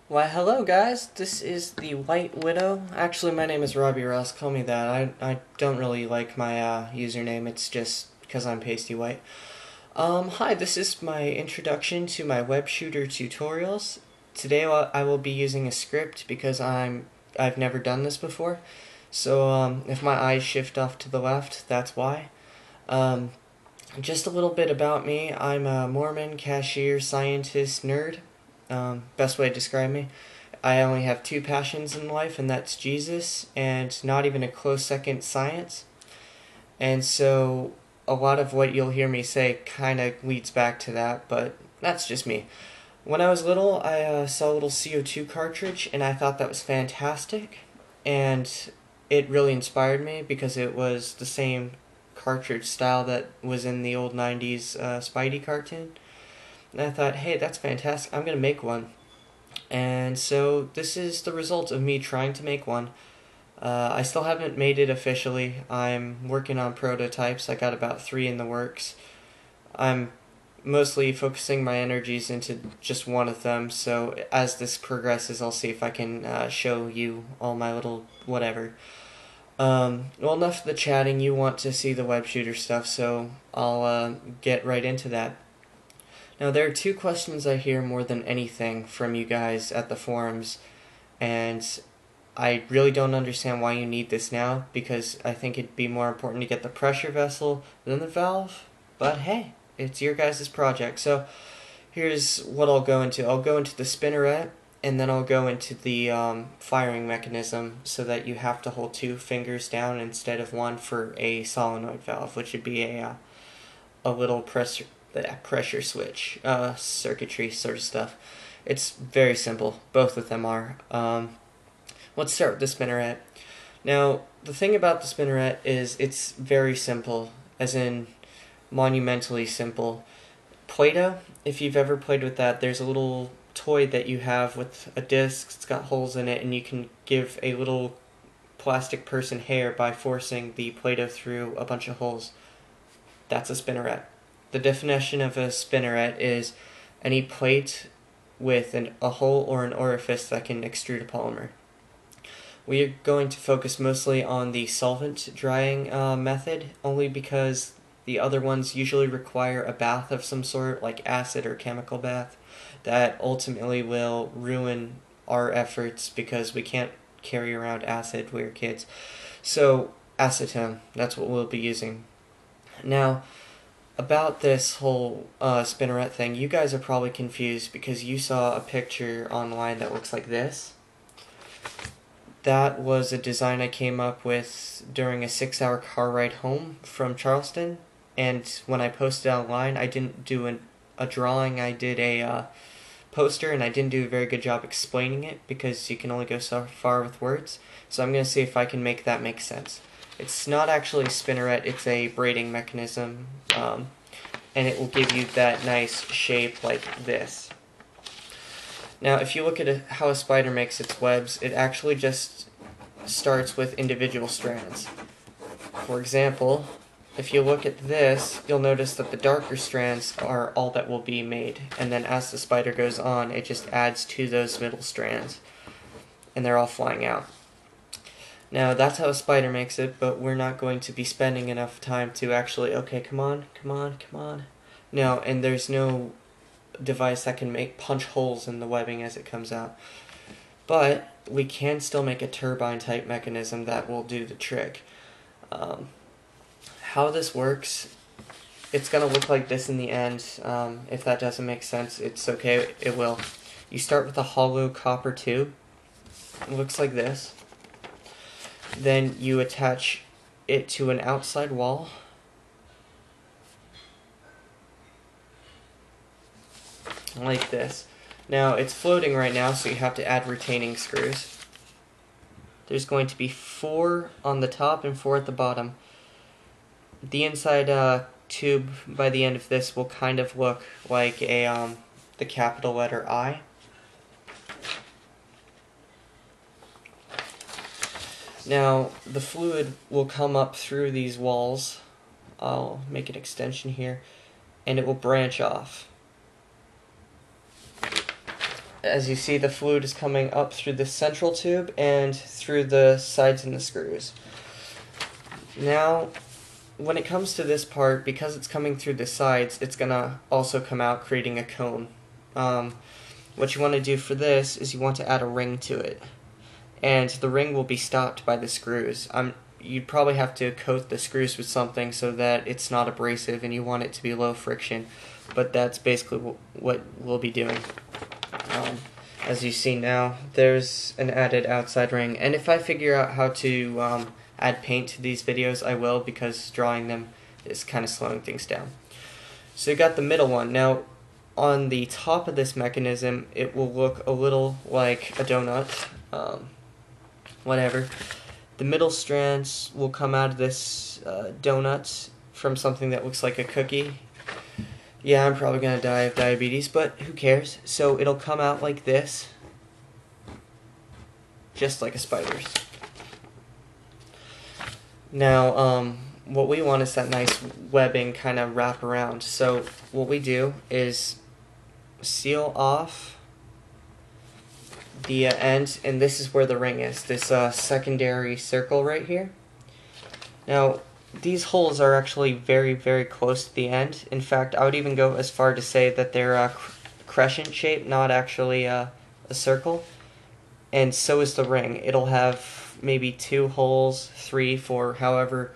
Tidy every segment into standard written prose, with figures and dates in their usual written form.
Why, hello guys, this is the White Widow. Actually, my name is Robbie Ross, call me that. I don't really like my username, it's just because I'm pasty white. Hi, this is my introduction to my web shooter tutorials. Today I will be using a script because I've never done this before. So, if my eyes shift off to the left, that's why. Um, just a little bit about me. I'm a Mormon, cashier, scientist, nerd. Best way to describe me. I only have two passions in life, and that's Jesus, and not even a close second, science. And so, a lot of what you'll hear me say kind of leads back to that, but that's just me. When I was little, I saw a little CO2 cartridge, and I thought that was fantastic, and it really inspired me because it was the same cartridge style that was in the old 90s Spidey cartoon. And I thought, hey, that's fantastic, I'm going to make one. And so this is the result of me trying to make one. I still haven't made it officially. I'm working on prototypes. I got about 3 in the works. I'm mostly focusing my energies into just one of them, so as this progresses, I'll see if I can show you all my little whatever. Well, enough of the chatting. You want to see the web shooter stuff, so I'll get right into that. Now, there are 2 questions I hear more than anything from you guys at the forums, and I really don't understand why you need this now, because I think it'd be more important to get the pressure vessel than the valve, but hey, it's your guys' project. So here's what I'll go into. I'll go into the spinneret, and then I'll go into the firing mechanism, so that you have to hold 2 fingers down instead of 1 for a solenoid valve, which would be a little pressure switch, circuitry sort of stuff. It's very simple. Both of them are. Let's start with the spinneret. Now, the thing about the spinneret is it's very simple, as in monumentally simple. Play-Doh, if you've ever played with that, there's a little toy that you have with a disc. It's got holes in it, and you can give a little plastic person hair by forcing the Play-Doh through a bunch of holes. That's a spinneret. The definition of a spinneret is any plate with a hole or an orifice that can extrude a polymer. We are going to focus mostly on the solvent drying method, only because the other ones usually require a bath of some sort, like acid or chemical bath, that ultimately will ruin our efforts because we can't carry around acid, we're kids. So, acetone, that's what we'll be using. Now, about this whole spinneret thing, you guys are probably confused because you saw a picture online that looks like this. That was a design I came up with during a 6-hour car ride home from Charleston, and when I posted online, I didn't do a drawing, I did a poster, and I didn't do a very good job explaining it because you can only go so far with words, so I'm going to see if I can make that make sense. It's not actually a spinneret, it's a braiding mechanism, and it will give you that nice shape like this. Now, if you look at how a spider makes its webs, it actually just starts with individual strands. For example, if you look at this, you'll notice that the darker strands are all that will be made, and then as the spider goes on, it just adds to those middle strands, and they're all flying out. Now, that's how a spider makes it, but we're not going to be spending enough time to actually, okay, come on. No, and there's no device that can punch holes in the webbing as it comes out. But we can still make a turbine-type mechanism that will do the trick. How this works, it's going to look like this in the end. If that doesn't make sense, it's okay, it will. You start with a hollow copper tube. It looks like this. Then you attach it to an outside wall. Like this. Now, it's floating right now, so you have to add retaining screws. There's going to be 4 on the top and 4 at the bottom. The inside tube by the end of this will kind of look like the capital letter I. Now, the fluid will come up through these walls. I'll make an extension here, and it will branch off. As you see, the fluid is coming up through the central tube and through the sides and the screws. Now, when it comes to this part, because it's coming through the sides, it's going to also come out creating a cone. What you want to do for this is you want to add a ring to it. And the ring will be stopped by the screws. You'd probably have to coat the screws with something so that it's not abrasive, and you want it to be low friction. But that's basically what we'll be doing. As you see now, there's an added outside ring. And if I figure out how to add paint to these videos, I will, because drawing them is kind of slowing things down. So you got the middle one. Now, on the top of this mechanism, it will look a little like a donut. Whatever. The middle strands will come out of this donut from something that looks like a cookie. Yeah, I'm probably going to die of diabetes, but who cares? So it'll come out like this, just like a spider's. Now, what we want is that nice webbing kind of wrap around. So what we do is seal off the end, and this is where the ring is, this secondary circle right here. Now, these holes are actually very, very close to the end. In fact, I would even go as far to say that they're a crescent shape, not actually a circle. And so is the ring. It'll have maybe 2 holes, 3, 4, however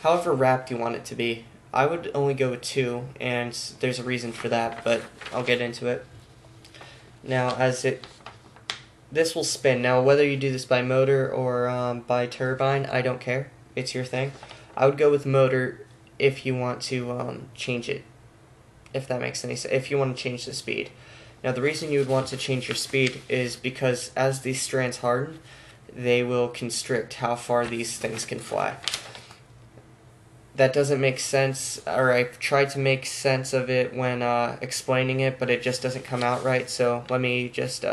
wrapped you want it to be. I would only go with 2, and there's a reason for that, but I'll get into it. Now, this will spin. Now, whether you do this by motor or by turbine, I don't care. It's your thing. I would go with motor if you want to change it, if that makes any sense, if you want to change the speed. Now, the reason you would want to change your speed is because as these strands harden, they will constrict how far these things can fly. That doesn't make sense, or I've tried to make sense of it when explaining it, but it just doesn't come out right, so let me just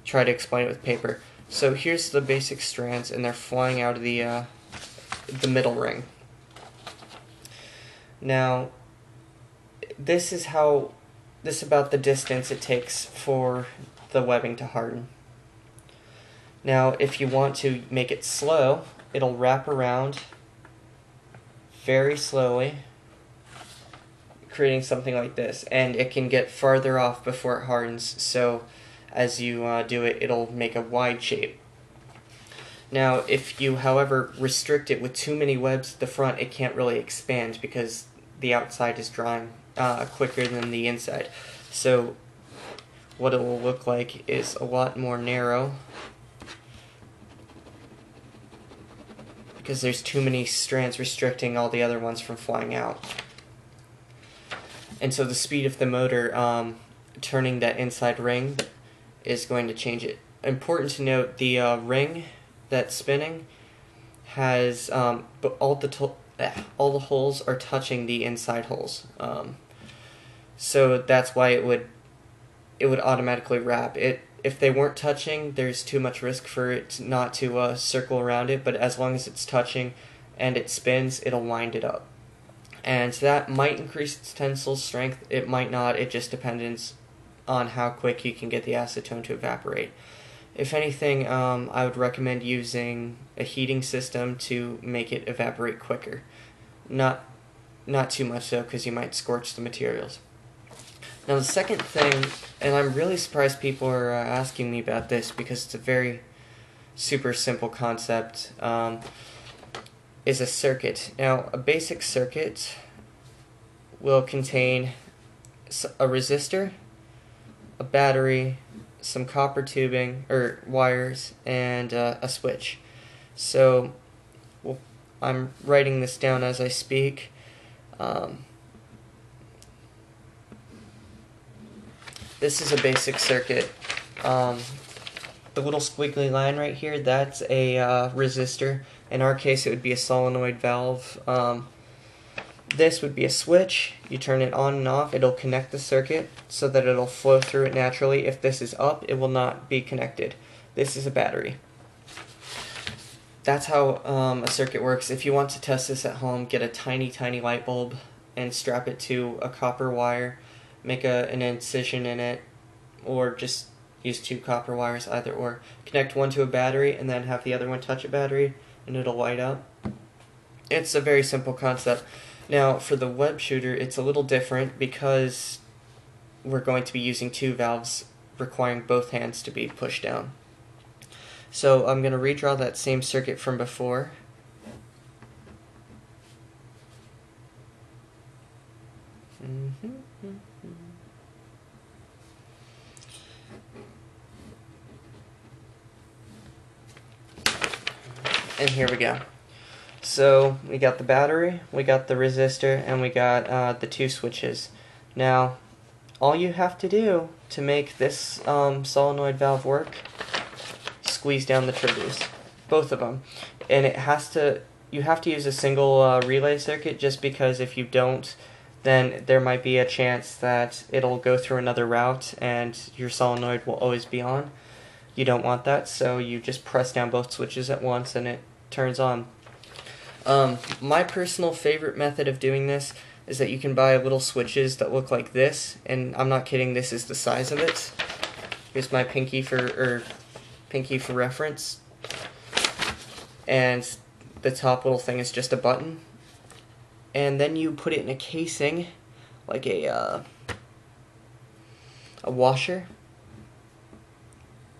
try to explain it with paper. So here's the basic strands, and they're flying out of the middle ring. Now, this is about the distance it takes for the webbing to harden. Now, if you want to make it slow, it'll wrap around very slowly, creating something like this, and it can get farther off before it hardens, so as you do it, it'll make a wide shape. Now, if you, however, restrict it with too many webs at the front, it can't really expand because the outside is drying quicker than the inside. So what it will look like is a lot more narrow because there's too many strands restricting all the other ones from flying out. And so the speed of the motor turning that inside ring is going to change it. Important to note, the ring that's spinning has but all the holes are touching the inside holes, so that's why it would automatically wrap it. If they weren't touching, there's too much risk for it not to circle around it, but as long as it's touching and it spins, it'll wind it up, and that might increase its tensile strength. It might not. It just depends on how quick you can get the acetone to evaporate. If anything, I would recommend using a heating system to make it evaporate quicker. Not too much though, because you might scorch the materials. Now the second thing, and I'm really surprised people are asking me about this because it's a very super simple concept, is a circuit. Now a basic circuit will contain a resistor, a battery, some copper tubing or wires, and a switch. So I'm writing this down as I speak. This is a basic circuit. The little squiggly line right here, that's a resistor. In our case, it would be a solenoid valve. This would be a switch. You turn it on and off. It'll connect the circuit so that it'll flow through it naturally. If this is up, it will not be connected. This is a battery. That's how a circuit works. If you want to test this at home, get a tiny, tiny light bulb and strap it to a copper wire. Make an incision in it or just use 2 copper wires, either or. Connect one to a battery and then have the other one touch a battery and it'll light up. It's a very simple concept. Now for the web shooter, it's a little different because we're going to be using 2 valves requiring both hands to be pushed down. So I'm going to redraw that same circuit from before. And here we go. So we got the battery, we got the resistor, and we got the 2 switches. Now, all you have to do to make this solenoid valve work, squeeze down the triggers, both of them. And you have to use a single relay circuit, just because if you don't, then there might be a chance that it'll go through another route and your solenoid will always be on. You don't want that, so you just press down both switches at once and it turns on. My personal favorite method of doing this is that you can buy little switches that look like this, and I'm not kidding, this is the size of it. Here's my pinky for reference. And the top little thing is just a button. And then you put it in a casing, like a washer.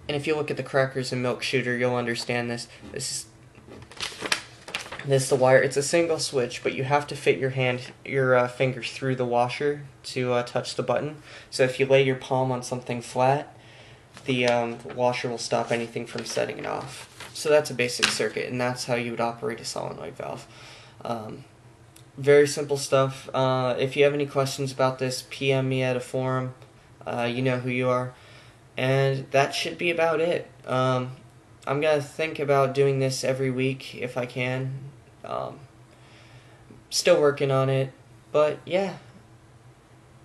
And if you look at the Crackers and Milk shooter, you'll understand this. This is the wire. It's a single switch, but you have to fit your finger through the washer to touch the button. So if you lay your palm on something flat, the washer will stop anything from setting it off. So that's a basic circuit, and that's how you would operate a solenoid valve. Very simple stuff. If you have any questions about this, PM me at a forum. You know who you are. And that should be about it. I'm going to think about doing this every week if I can. Still working on it. But yeah,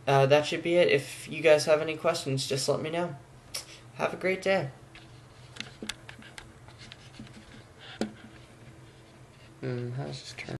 that should be it. If you guys have any questions, just let me know. Have a great day. How's this turn?